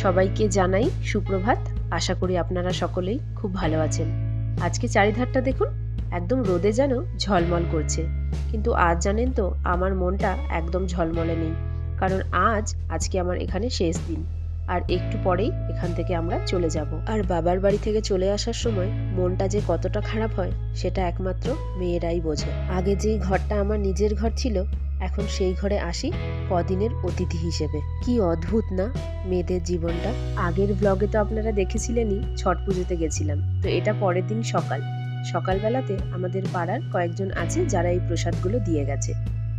সবাইকে জানাই সুপ্রভাত। আশা করি আপনারা সকলেই খুব ভালো আছেন। আজকে চারিধারটা দেখুন, একদম রোদে যেন ঝলমল করছে। কিন্তু আজ জানেন তো, আমার মনটা একদম ঝলমলে নেই। কারণ আজকে আমার এখানে শেষ দিন। আর একটু পরেই এখান থেকে আমরা চলে যাব। আর বাবার বাড়ি থেকে চলে আসার সময় মনটা যে কতটা খারাপ হয় সেটা একমাত্র মেয়েরাই বোঝে। আগে যেই ঘরটা আমার নিজের ঘর ছিল, এখন সেই ঘরে আসি কদিনের অতিথি হিসেবে। কি অদ্ভুত না মেয়েদের জীবনটা। আগের ব্লগে তো আপনারা দেখেছিলেনই, ছট পুজোতে গেছিলাম। তো এটা পরের দিন সকালবেলাতে আমাদের পাড়ার কয়েকজন আছে যারা এই প্রসাদগুলো দিয়ে গেছে।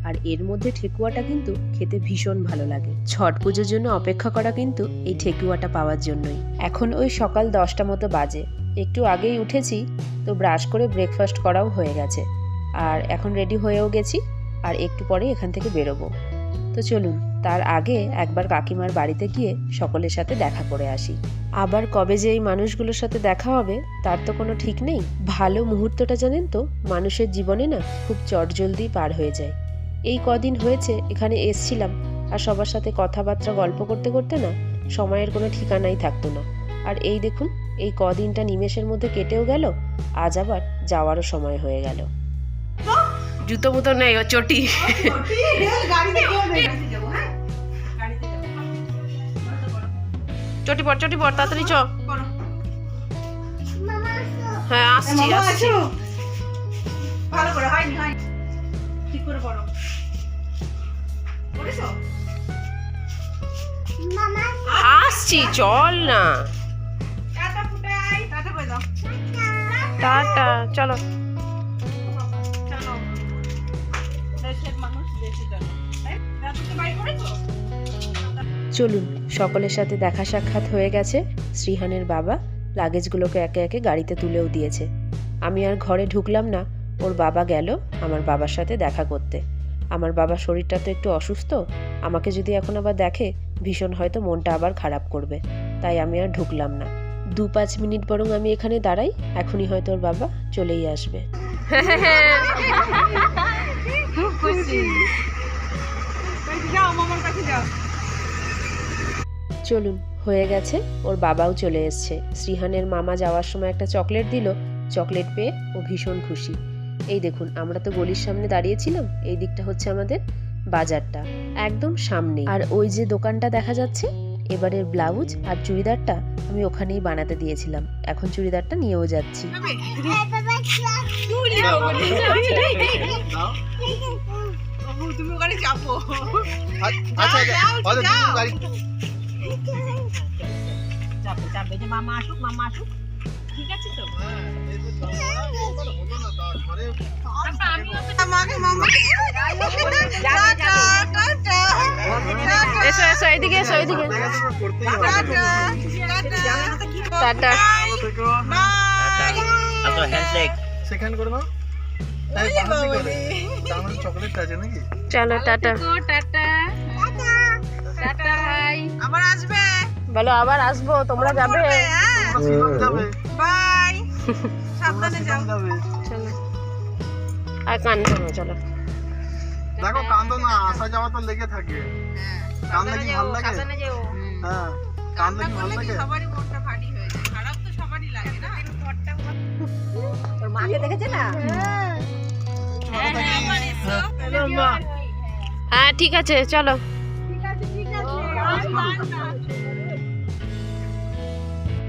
আর এর মধ্যে ঠেকুয়াটা কিন্তু খেতে ভীষণ ভালো লাগে। ছট পুজোর জন্য অপেক্ষা করা কিন্তু এই ঠেকুয়াটা পাওয়ার জন্যই। এখন ওই সকাল 10টা মতো বাজে। একটু আগেই উঠেছি, তো ব্রাশ করে ব্রেকফাস্ট করাও হয়ে গেছে। আর এখন রেডি হয়েও গেছি, আর একটু পরে এখান থেকে বেরোবো। তো চলুন, তার আগে একবার কাকিমার বাড়িতে গিয়ে সকলের সাথে দেখা করে আসি। আবার কবে যে এই মানুষগুলোর সাথে দেখা হবে তার তো কোনো ঠিক নেই। ভালো মুহূর্তটা জানেন তো, মানুষের জীবনে না খুব চটজলদি পার হয়ে যায়। এই কদিন হয়েছে এখানে এসছিলাম, আর সবার সাথে কথাবার্তা গল্প করতে করতে না সময়ের কোনো ঠিকানাই থাকতো না। আর এই দেখুন, এই কদিনটা নিমেষের মধ্যে কেটেও গেল, আজ আবার যাওয়ারও সময় হয়ে গেল। জুতো মুতো নেই, ও চটি। চটি পর তাড়াতাড়ি চ। হ্যাঁ আসছি। ভালো করে হয়নি ঠিক করে পড়ো। পড়েছো? আসছি, চল না। টাটা ফুটাই, টাটা কই দাও। টাটা, চলো। চলো। দেশের মানুষ দেশে জানে। রাতে বাড়ি করেছো? চলুন, সকলের সাথে দেখা সাক্ষাৎ হয়ে গেছে। শ্রীহানের বাবা লাগেজগুলোকে একে একে গাড়িতে তুলেও দিয়েছে। আমি আর ঘরে ঢুকলাম না, ওর বাবা গেল আমার বাবার সাথে দেখা করতে। আমার বাবার শরীরটা তো একটু অসুস্থ, আমাকে যদি এখন আবার দেখে ভীষণ হয়তো মনটা আবার খারাপ করবে। তাই আমি আর ঢুকলাম না। 2-5 মিনিট বরং আমি এখানে দাঁড়াই, এখনই হয়তো ওর বাবা চলেই আসবে। খুব খুশি। যাও মামার কাছে যাও। চলুন, হয়ে গেছে, ওর বাবাও চলে এসছে। শ্রীহানের মামা যাওয়ার সময় একটা চকলেট দিল, চকলেট পেয়ে ও ভীষণ খুশি। এই দেখুন, আমরা তো গলির সামনে দাঁড়িয়েছিলাম, এই দিকটা হচ্ছে আমাদের বাজারটা, একদম সামনে। আর ওই যে দোকানটা দেখা যাচ্ছে, এবারের ব্লাউজ আর চুড়িদারটা আমি ওখানেই বানাতে দিয়েছিলাম। এখন চুড়িদারটা নিয়েও যাচ্ছি। তুমি ওখানে যাবো। আচ্ছা গাড়ি যাবে যে মামা আসুক ঠিক আছে তো। এসো এসো, এইদিকে এসো, এইদিকে। টাটা। সেখান করে নাও। চকলেট আছে নাকি? চলো টাটা। টাটা ভাই, আবার আসবে। বলো আবার আসবো, তোমরা যাবে? বাই, সাবধানে যাও। চলো, আর কান্দো না, চলো। দেখো কান্দো না, আসা যাওয়া তো লেগে থাকে। কান্দলে কি ভালো লাগে? হ্যাঁ, কান্দলে কি ভালো লাগে? সবারই মনটা ভারী হয়ে যায়, খারাপ তো সবারই লাগে না। তোর মাকে দেখেছে না? হ্যাঁ ঠিক আছে, চলো।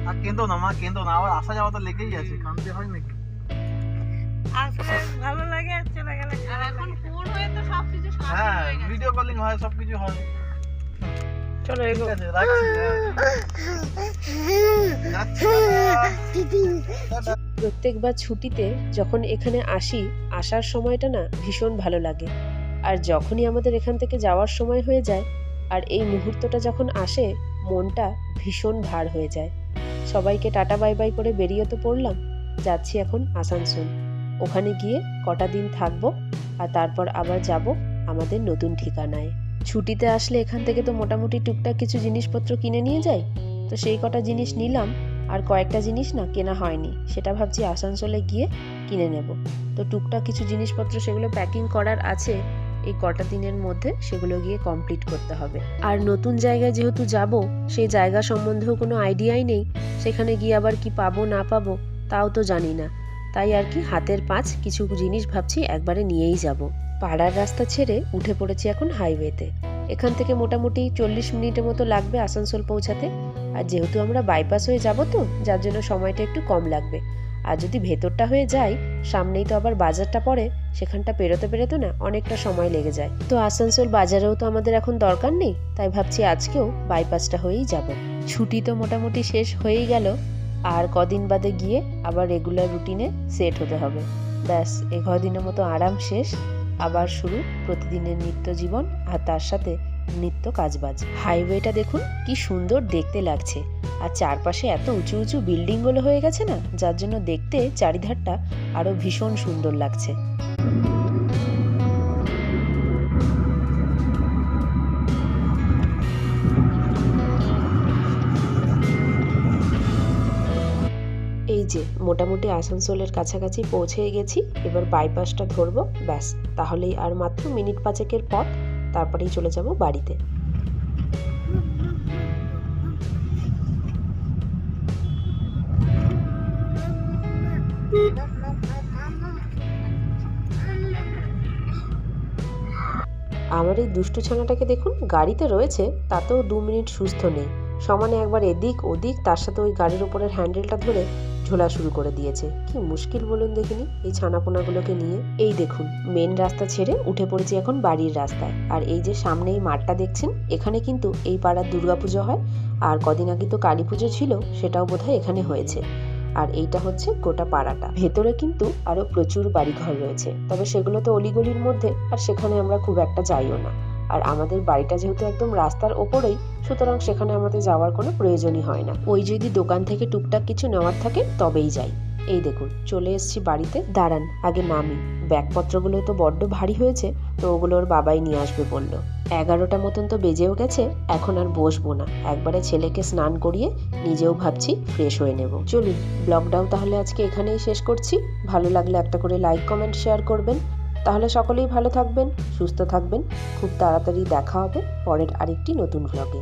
আর কেঁদো না মা, কেঁদো না, আবার আসা যাওয়া তো লেগেই আছে, কান্দতে হয় নাকি? ভালো লাগে, চলে গেলে। আর এখন ফোন হয়ে তো সবকিছু হ্যাঁ, ভিডিও কলিং হয়, সবকিছু হয়। চলো এগো। ঠিক আছে, রাখছি। প্রত্যেকবার ছুটিতে যখন এখানে আসি, আসার সময়টা না ভীষণ ভালো লাগে। আর যখনই আমাদের এখান থেকে যাওয়ার সময় হয়ে যায়, আর এই মুহূর্তটা যখন আসে, মনটা ভীষণ ভার হয়ে যায়। সবাইকে টাটা বাই বাই করে বেরিয়ে তো পড়লাম, যাচ্ছি এখন আসানসোল। ওখানে গিয়ে কটা দিন থাকবো, আর তারপর আবার যাব আমাদের নতুন ঠিকানায়। ছুটিতে আসলে এখান থেকে তো মোটামুটি টুকটাক কিছু জিনিসপত্র কিনে নিয়ে যাই। তো সেই কটা জিনিস নিলাম, আর কয়েকটা জিনিস না কেনা হয়নি, সেটা ভাবছি আসানসোলে গিয়ে কিনে নেব। তো টুকটাক কিছু জিনিসপত্র সেগুলো প্যাকিং করার আছে, এই কটা দিনের মধ্যে সেগুলো গিয়ে কমপ্লিট করতে হবে। আর নতুন জায়গায় যেহেতু যাব, সেই জায়গা সম্বন্ধেও কোনো আইডিয়াই নেই, সেখানে গিয়ে আবার কি পাবো না পাবো তাও তো জানি না। তাই আর কি হাতের পাঁচ কিছু জিনিস ভাবছি একবারে নিয়েই যাব। পাড়ার রাস্তা ছেড়ে উঠে পড়েছি এখন হাইওয়েতে। এখান থেকে মোটামুটি 40 মিনিটের মতো লাগবে আসানসোল পৌঁছাতে। আর যেহেতু আমরা বাইপাস হয়ে যাব তো, যার জন্য সময়টা একটু কম লাগবে। আর যদি ভেতরটা হয়ে যায়, সামনেই তো আবার বাজারটা পড়ে, সেখানটা পেরোতে না অনেকটা সময় লেগে যায়। তো আসানসোল বাজারেও তো আমাদের এখন দরকার নেই, তাই ভাবছি আজকেও বাইপাসটা হয়েই যাব। ছুটি তো মোটামুটি শেষ হয়েই গেল, আর কদিন বাদে গিয়ে আবার রেগুলার রুটিনে সেট হতে হবে। ব্যাস, এ কদিনের মতো আরাম শেষ, আবার শুরু প্রতিদিনের নিত্য জীবন আর তার সাথে নিত্য কাজবাজ। হাইওয়েটা দেখুন কি সুন্দর দেখতে লাগছে, আর চারপাশে এত উঁচু উঁচু বিল্ডিংগুলো হয়ে গেছে না, যার জন্য দেখতে চারিধারটা আরো ভীষণ সুন্দর লাগছে। এই যে মোটামুটি আসানসোলের কাছাকাছি পৌঁছে গেছি, এবার বাইপাসটা ধরবো, ব্যাস তাহলেই আর মাত্র মিনিট 5 পথ, তারপরেই চলে যাব বাড়িতে। আমার এই দুষ্টু ছানাটাকে দেখুন, গাড়িতে রয়েছে তাতেও 2 মিনিট সুস্থ নেই, সমানে একবার এদিক ওদিক, তার সাথে ওই গাড়ির উপরের হ্যান্ডেলটা ধরে ঝোলা শুরু করে দিয়েছে। কি মুশকিল বলুন দেখিনি এই ছানাপোনাগুলোকে নিয়ে। এই দেখুন মেন রাস্তা ছেড়ে উঠে পড়েছি এখন বাড়ির রাস্তায়। আর এই যে সামনে এই মাঠটা দেখছেন, এখানে কিন্তু এই পাড়ার দুর্গাপুজো হয়, আর কদিন আগে তো কালী পুজো ছিল, সেটাও বোধহয় এখানে হয়েছে। আর এইটা হচ্ছে গোটা পাড়াটা। ভেতরে কিন্তু আরো প্রচুর বাড়িঘর রয়েছে, তবে সেগুলো তো অলিগলির মধ্যে, আর সেখানে আমরা খুব একটা যাইও না। আর আমাদের বাড়িটা যেহেতু একদম রাস্তার ওপরেই, সুতরাং সেখানে আমাদের যাওয়ার কোনো প্রয়োজনই হয় না। ওই যদি দোকান থেকে টুকটাক কিছু নেওয়ার থাকে তবেই যাই। এই দেখুন চলে এসেছি বাড়িতে। দাঁড়ান আগে নামি, ব্যাগপত্রগুলো তো বড্ড ভারী হয়েছে, তো ওগুলো ওর বাবাই নিয়ে আসবে বললো। 11টা মতন তো বেজেও গেছে, এখন আর বসবো না, একবারে ছেলেকে স্নান করিয়ে নিজেও ভাবছি ফ্রেশ হয়ে নেব। চলুন ব্লগটাও তাহলে আজকে এখানেই শেষ করছি। ভালো লাগলে একটা করে লাইক কমেন্ট শেয়ার করবেন। তাহলে সকলেই ভালো থাকবেন, সুস্থ থাকবেন। খুব তাড়াতাড়ি দেখা হবে পরের আরেকটি নতুন ভ্লগে।